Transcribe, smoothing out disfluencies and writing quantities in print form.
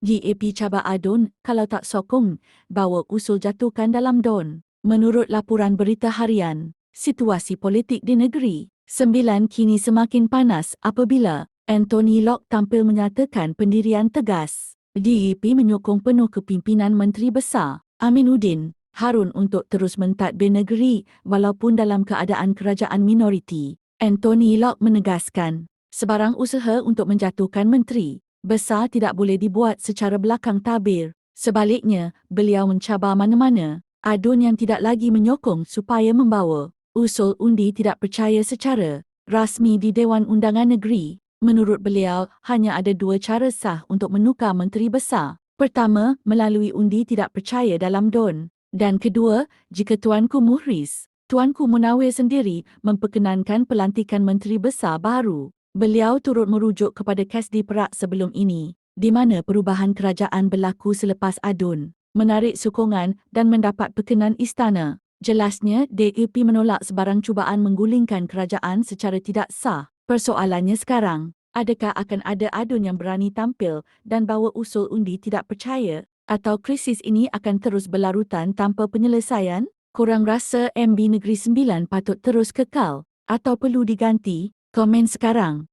DAP cabar adun kalau tak sokong, bawa usul jatuhkan dalam DUN. Menurut laporan berita harian, situasi politik di negeri Sembilan kini semakin panas apabila Anthony Locke tampil menyatakan pendirian tegas. DAP menyokong penuh kepimpinan Menteri Besar Aminuddin Harun untuk terus mentadbir negeri walaupun dalam keadaan kerajaan minoriti. Anthony Locke menegaskan, sebarang usaha untuk menjatuhkan Menteri Besar tidak boleh dibuat secara belakang tabir. Sebaliknya, beliau mencabar mana-mana adun yang tidak lagi menyokong supaya membawa usul undi tidak percaya secara rasmi di Dewan Undangan Negeri. Menurut beliau, hanya ada dua cara sah untuk menukar Menteri Besar. Pertama, melalui undi tidak percaya dalam DUN. Dan kedua, jika Tuanku Muhriz, Tuanku Munawir sendiri memperkenankan pelantikan Menteri Besar baru. Beliau turut merujuk kepada kes di Perak sebelum ini, di mana perubahan kerajaan berlaku selepas adun, menarik sokongan dan mendapat perkenan istana. Jelasnya, DAP menolak sebarang cubaan menggulingkan kerajaan secara tidak sah. Persoalannya sekarang, adakah akan ada adun yang berani tampil dan bawa usul undi tidak percaya? Atau krisis ini akan terus berlarutan tanpa penyelesaian? Korang rasa MB Negeri Sembilan patut terus kekal atau perlu diganti? Komen sekarang.